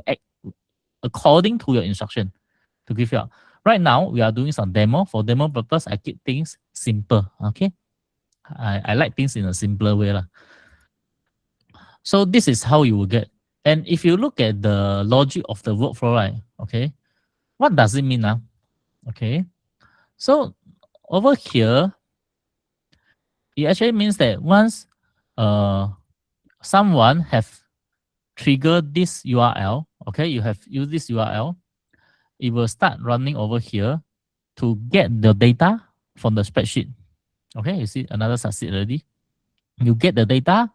act according to your instruction to give you out. Right now, we are doing some demo. For demo purpose, I keep things simple. Okay, I like things in a simpler way. So this is how you will get. And if you look at the logic of the workflow, right? Okay, what does it mean now? Okay, so over here, it actually means that once someone have triggered this URL, okay, you have used this URL, it will start running over here to get the data from the spreadsheet. Okay, you see another succeed already. You get the data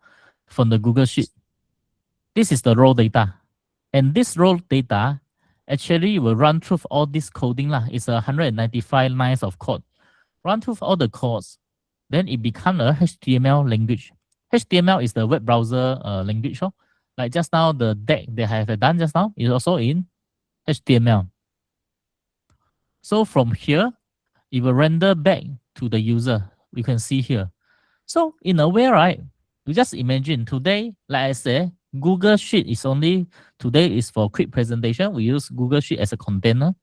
from the Google Sheet. This is the raw data. And this raw data actually will run through all this coding. It's 195 lines of code. Run through all the codes. Then it becomes a HTML language. HTML is the web browser language. Like just now, the deck they have done just now is also in HTML. So from here, it will render back to the user. You can see here. So in a way, right, you just imagine today, like I said, Google Sheet is only, today is for quick presentation. We use Google Sheet as a container.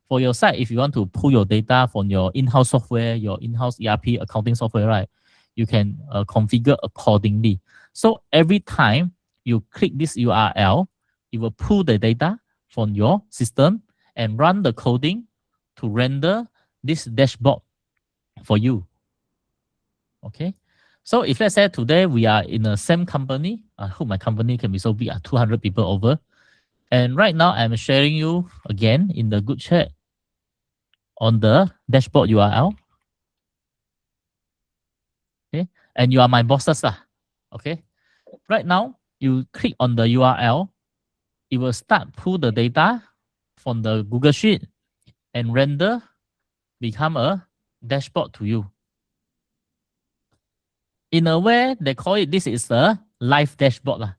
For your site, if you want to pull your data from your in-house software, your in-house ERP accounting software, right, you can configure accordingly. So every time you click this URL, it will pull the data from your system and run the coding to render this dashboard for you. Okay. So if let's say today we are in the same company, I hope my company can be so big, 200 people over. And right now I'm sharing you again in the good chat on the dashboard URL. Okay. And you are my bosses. Okay. Right now, you click on the URL, it will start pull the data from the Google Sheet and render, become a dashboard to you. In a way, they call it, this is a live dashboard.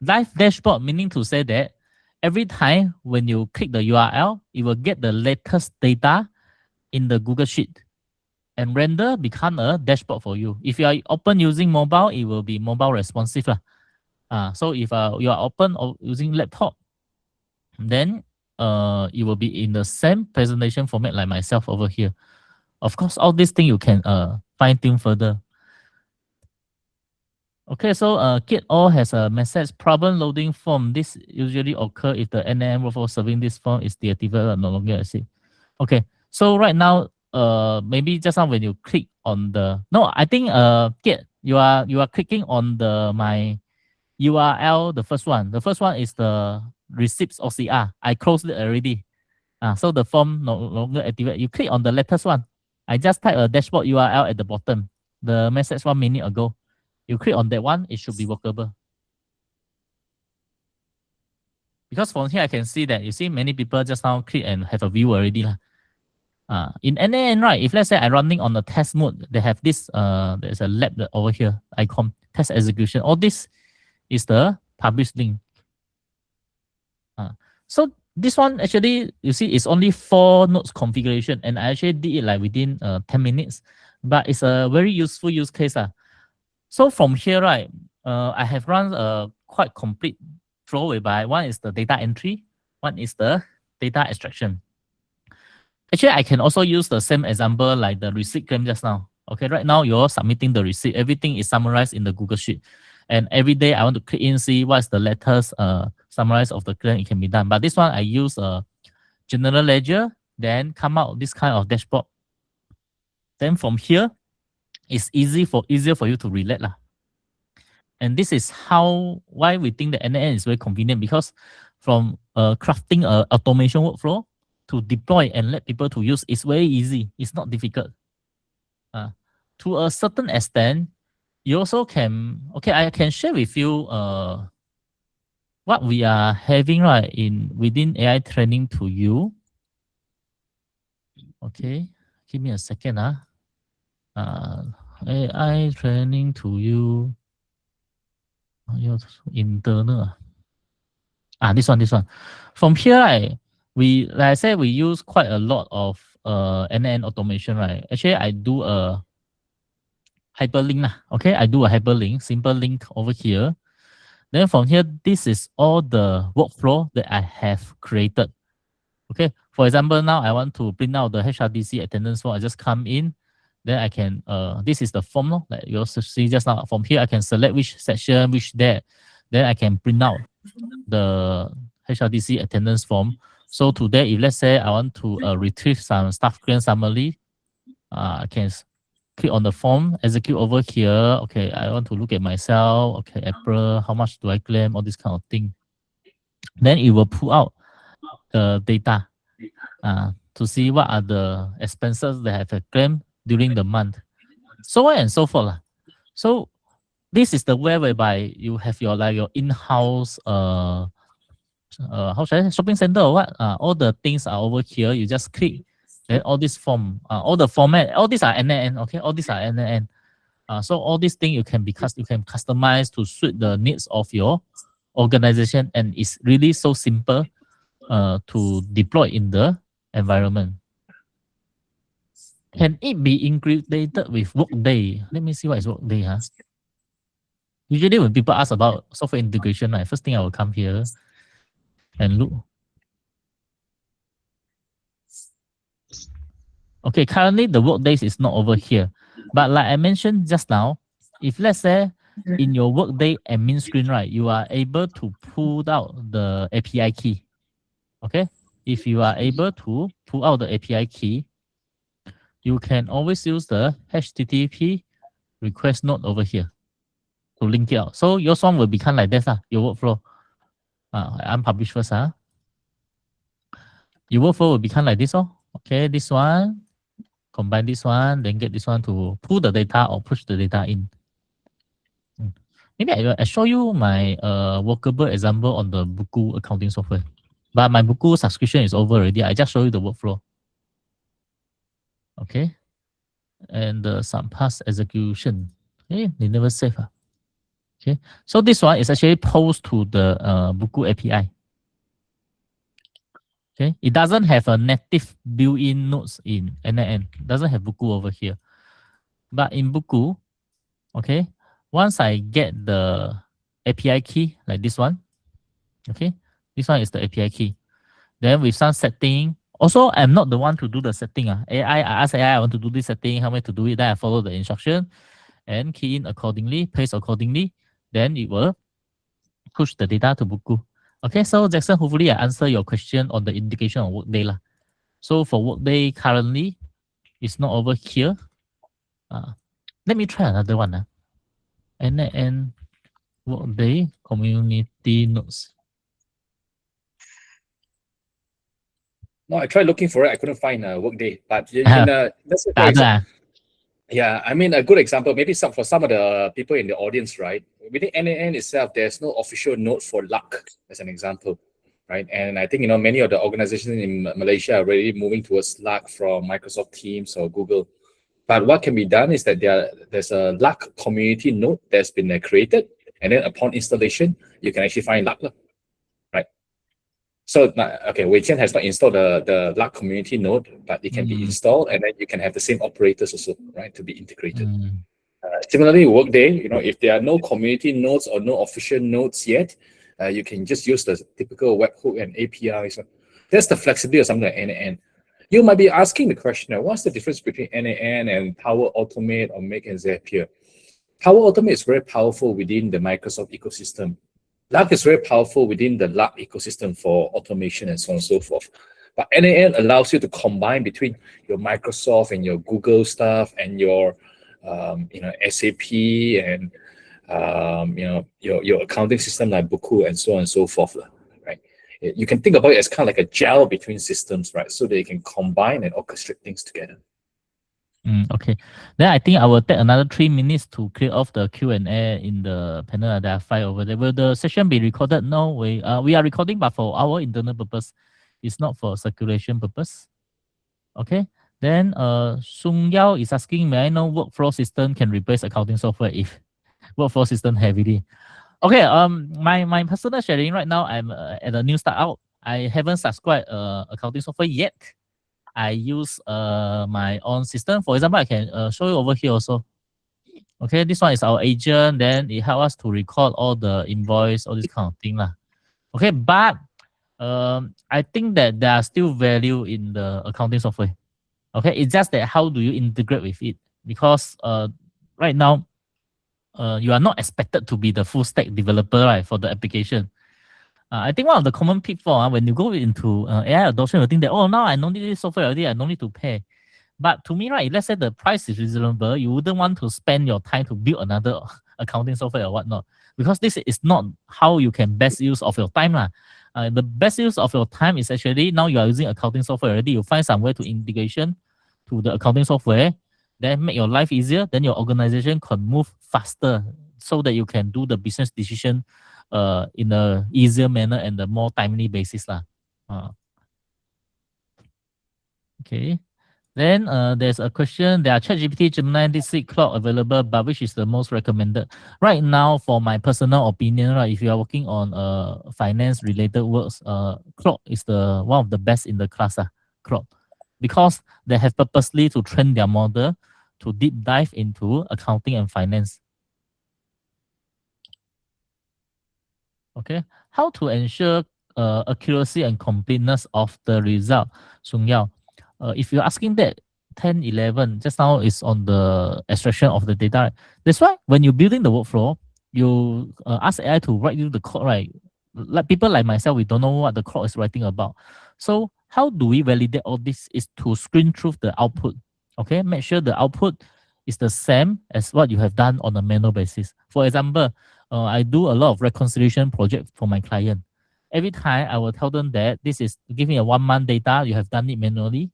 Live dashboard meaning to say that every time when you click the URL, it will get the latest data in the Google Sheet and render, become a dashboard for you. If you are open using mobile, it will be mobile responsive. So if you are open or using laptop, then it will be in the same presentation format like myself over here. Of course, all these things you can fine-tune further. Okay, so Git all has a message problem loading form. This usually occur if the n8n workflow serving this form is deactivated no longer exist. Okay, so right now, maybe just now when you click on the, no, I think Git, you are clicking on the my URL, the first one. The first one is the receipts OCR. I closed it already. So the form no longer activate. You click on the latest one. I just type a dashboard URL at the bottom. The message 1 minute ago. You click on that one, it should be workable. Because from here I can see that you see many people just now click and have a view already. In n8n, right, if let's say I'm running on the test mode, they have this, there's a lab over here, icon, test execution. All this is the published link. So this one actually, you see, it's only 4 nodes configuration, and I actually did it like within 10 minutes, but it's a very useful use case. So from here, right, I have run a quite complete flow whereby one is the data entry, one is the data extraction. Actually, I can also use the same example like the receipt claim just now. Okay, right now you're submitting the receipt. Everything is summarized in the Google Sheet. And every day I want to click in, see what's the latest summarize of the claim, it can be done. But this one I use a general ledger, then come out this kind of dashboard. Then from here, it's easier for you to relate. And this is why we think the n8n is very convenient, because from crafting an automation workflow to deploy and let people to use, it's very easy. It's not difficult. To a certain extent, you also can, okay, I can share with you what we are having right within AI training to you. Okay, give me a second. AI training to you. Your internal. This one. From here, right, like I said, we use quite a lot of n8n automation, right? Actually, I do a hyperlink. Okay, I do a hyperlink, simple link over here. Then from here, this is all the workflow that I have created. Okay, for example, now I want to print out the HRDC attendance form. I just come in, then I can, this is the form, no? Like you also see just now. From here, I can select which section, which there. Then I can print out the HRDC attendance form. So today, if let's say I want to retrieve some staff claim summary, I can click on the form, execute over here. Okay, I want to look at myself. Okay, April, how much do I claim? All this kind of thing. Then it will pull out the data to see what are the expenses that have claimed during the month. So on and so forth. So this is the way whereby you have your like your in-house how should I say, shopping center or what? All the things are over here. You just click. Then all this form, all the format, all these are n8n. Okay, all these are n8n. So all these things you can customize to suit the needs of your organization, and it's really so simple to deploy in the environment. Can it be integrated with Workday? Let me see what is Workday. Usually when people ask about software integration, right, first thing I will come here and look. Okay, currently the Workdays is not over here. But like I mentioned just now, if let's say in your Workday admin screen, right, you are able to pull out the API key. Okay, if you are able to pull out the API key, you can always use the HTTP request node over here to link it out. So your one will become like this, your workflow. I unpublish first. Your workflow will become like this. Okay, this one, combine this one, then get this one to pull the data or push the data in. Maybe I show you my workable example on the Buku accounting software. But my Buku subscription is over already. I just show you the workflow. Okay. And the pass execution. Okay, they never save. Okay. So this one is actually posed to the Buku API. Okay. It doesn't have a native built-in nodes in n8n. It doesn't have Buku over here. But in Buku, okay, once I get the API key like this one, okay, this one is the API key. Then with some setting, also I'm not the one to do the setting. I ask AI, I want to do this setting, how am I to do it? Then I follow the instruction and key in accordingly, paste accordingly. Then it will push the data to Buku. Okay, so Jackson, hopefully I answer your question on the indication of Workday. So for Workday currently, it's not over here. Let me try another one. n8n Workday community notes. No, I tried looking for it. I couldn't find Workday, but that's a yeah, I mean, a good example, maybe for some of the people in the audience, right? Within n8n itself, there's no official node for LARK, as an example, right? And I think, many of the organizations in Malaysia are already moving towards LARK from Microsoft Teams or Google. But what can be done is that there's a LARK community node that's been created, and then upon installation, you can actually find LARK, right? So, okay, Wei Jian has not installed the LARK community node, but it can be installed, and then you can have the same operators also, right, to be integrated. Similarly, Workday, if there are no community nodes or no official nodes yet, you can just use the typical webhook and API. So that's the flexibility of something like n8n. You might be asking the question, what's the difference between n8n and Power Automate or Make and Zapier? Power Automate is very powerful within the Microsoft ecosystem. LARK is very powerful within the LARK ecosystem for automation and so on and so forth. But n8n allows you to combine between your Microsoft and your Google stuff and your SAP and your accounting system like Buku and so on and so forth, right? You can think about it as kind of like a gel between systems, right? So they can combine and orchestrate things together. Okay, then I think I will take another 3 minutes to clear off the Q&A in the panel that I find over there. Will the session be recorded? No, we are recording, but for our internal purpose. It's not for circulation purpose. Okay, then Sung Yao is asking, may I know workflow system can replace accounting software if workflow system heavily? Okay, my personal sharing right now, I'm at a new startup. I haven't subscribed accounting software yet. I use my own system. For example, I can show you over here also. Okay, this one is our agent. Then it helps us to record all the invoice, all this kind of thing lah. Okay, but I think that there are still value in the accounting software. Okay, it's just that how do you integrate with it? Because right now, you are not expected to be the full stack developer, right, for the application. I think one of the common pitfall when you go into AI adoption, you think that, oh, now I don't need this software already, I don't need to pay. But to me, right, let's say the price is reasonable, you wouldn't want to spend your time to build another accounting software or whatnot, because this is not how you can best use of your time. The best use of your time is actually now you are using accounting software already, you find some way to integration to the accounting software, then make your life easier, then your organization can move faster so that you can do the business decision in a easier manner and a more timely basis. Okay. Then there's a question. There are ChatGPT, Gemini, DeepSeek, Claude available, but which is the most recommended? Right now, for my personal opinion, right, if you are working on finance related works, Claude is the one of the best in the class, Claude, because they have purposely to train their model to deep dive into accounting and finance. Okay, how to ensure accuracy and completeness of the result, Sung Yao? If you're asking that 10, 11, just now is on the extraction of the data. That's why when you're building the workflow, you ask AI to write you the code, right? Like people like myself, we don't know what the code is writing about. So how do we validate all this is to screen through the output. Okay, make sure the output is the same as what you have done on a manual basis. For example, I do a lot of reconciliation project for my client. Every time I will tell them that this is give me a 1 month data, you have done it manually,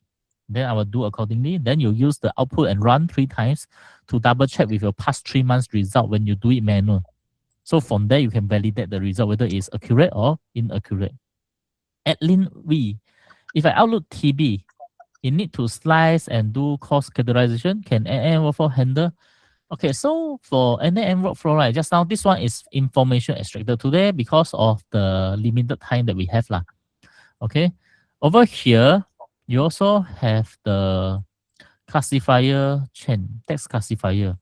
then I will do accordingly. Then you use the output and run 3 times to double check with your past 3 months result when you do it manual. So from there, you can validate the result, whether it's accurate or inaccurate. Adlin V, if I upload TB, you need to slice and do cost categorization. Can n8n workflow handle? Okay, so for n8n workflow, right, just now, this one is information extractor today because of the limited time that we have. Okay, over here, you also have the classifier chain, text classifier.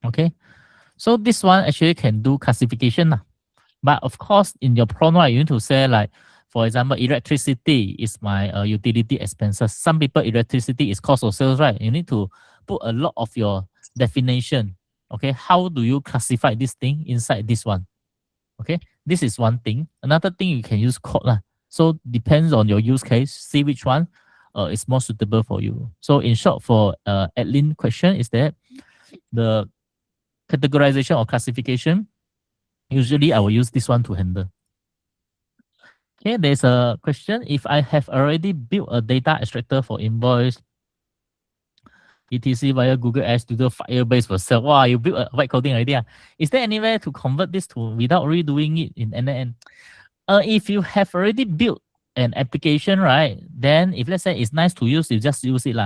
Okay, so this one actually can do classification. But of course, in your prompt, right, you need to say like, for example, electricity is my utility expenses. Some people, electricity is cost of sales, right? You need to put a lot of your definition. Okay, how do you classify this thing inside this one? Okay, this is one thing. Another thing, you can use code. So depends on your use case, see which one is more suitable for you. So in short, for Adlin question is that the categorization or classification, usually I will use this one to handle. Okay, there's a question. If I have already built a data extractor for invoice, etc. via Google Ads Studio Firebase for sale. Wow, you built a white coding idea. Is there anywhere to convert this to without redoing it in n8n? If you have already built an application, right, then if let's say it's nice to use, you just use it.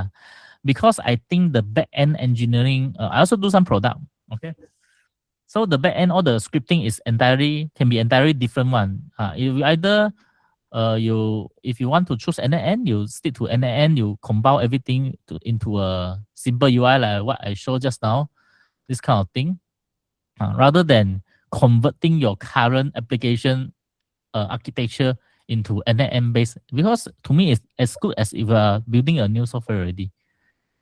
Because I think the back-end engineering, I also do some product. Okay. So the back-end or the scripting is can be entirely different one. You either if you want to choose n8n, you stick to n8n, you compile everything into a simple UI like what I showed just now, this kind of thing, rather than converting your current application architecture into n8n based, because to me it's as good as if you are building a new software already.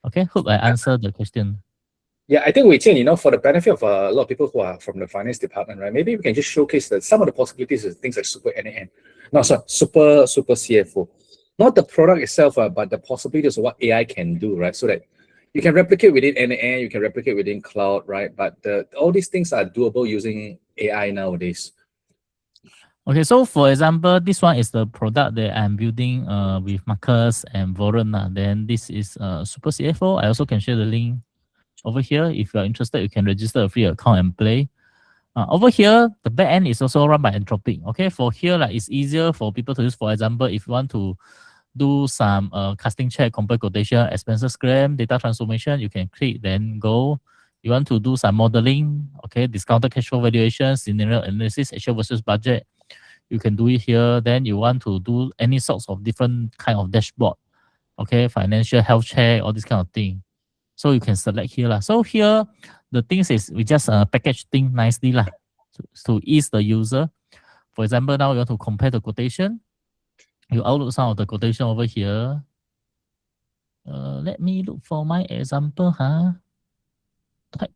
Okay, hope I answered the question. Yeah, I think Wei Jian, for the benefit of a lot of people who are from the finance department, right? Maybe we can just showcase that some of the possibilities of things like super n8n, super CFO, not the product itself, but the possibilities of what AI can do, right? So that you can replicate within n8n, you can replicate within cloud, right? But all these things are doable using AI nowadays. Okay, so for example, this one is the product that I'm building with Marcus and Warren. Then this is Super CFO. I also can share the link over here. If you're interested, you can register a free account and play. Over here, the backend is also run by Anthropic. Okay, for here, it's easier for people to use. For example, if you want to do some casting check, compare quotation, expenses claim, data transformation, you can click, then go. You want to do some modeling, okay, discounted cash flow valuation, scenario analysis, actual versus budget, you can do it here. Then you want to do any sorts of different kind of dashboard, okay, financial health check, all this kind of thing. So you can select here. So here, the things is we just package things nicely lah, to ease the user. For example, now you want to compare the quotation. You outlook some of the quotation over here. Let me look for my example. Type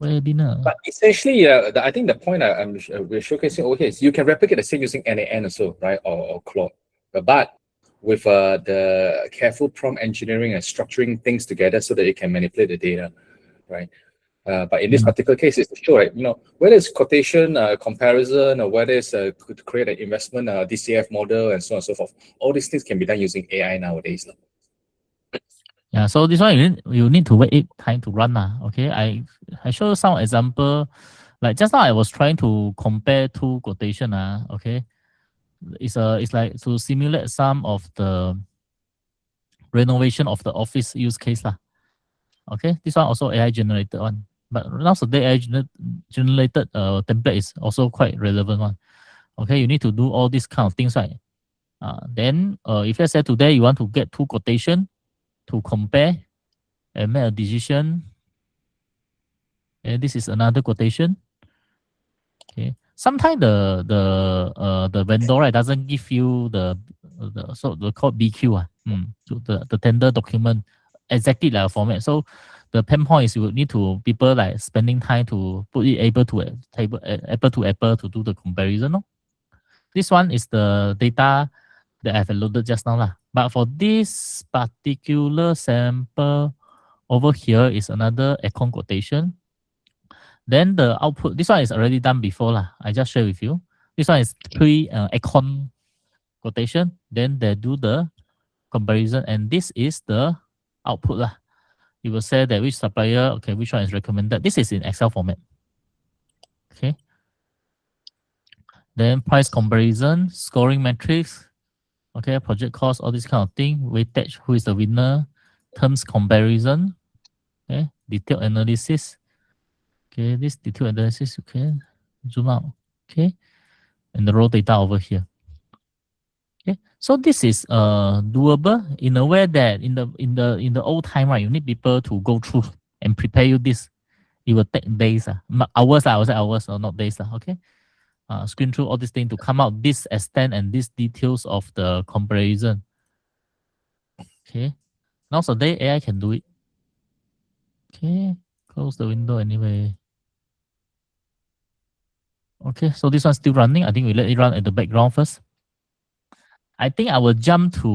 webinar. But essentially, I think the point we're showcasing over here is you can replicate the same using n8n also, right, or Claude. But with the careful prompt engineering and structuring things together so that you can manipulate the data, right? But in this particular case, it's to show, right, whether it's quotation comparison or whether it's to create an investment DCF model and so on and so forth. All these things can be done using AI nowadays. Yeah, so this one you need to wait time to run. Okay, I show you some example. Like just now I was trying to compare two quotation. Okay, it's like to simulate some of the renovation of the office use case lah. Okay, this one also AI generated one. But nowadays AI generated template is also quite relevant one. Okay, you need to do all these kind of things, right? Then if let's say today you want to get two quotation to compare and make a decision. And this is another quotation. Okay. Sometimes the vendor, right, doesn't give you the called BQ the tender document exactly like a format. So the pain point is you would need to people like spending time to put it apple to apple to do the comparison. No? This one is the data that I've loaded just now. But for this particular sample over here is another aircon quotation. Then the output, this one is already done before. I just share with you. This one is aircon quotation. Then they do the comparison. And this is the output. You will say that which supplier, okay, which one is recommended. This is in Excel format. Okay. Then price comparison, scoring metrics, okay, project cost, all this kind of thing, weightage, who is the winner, terms comparison, okay, detailed analysis. Okay, this detailed analysis, okay, zoom out, okay, and the raw data over here. Okay, so this is doable in a way that in the old time, right, you need people to go through and prepare you this. It will take days, hours, I would say hours, or not days, okay. Screen through all these things to come out this extent and these details of the comparison. Okay, now today AI can do it. Okay, close the window anyway. Okay, so this one's still running. I think we let it run at the background first. I think I will jump to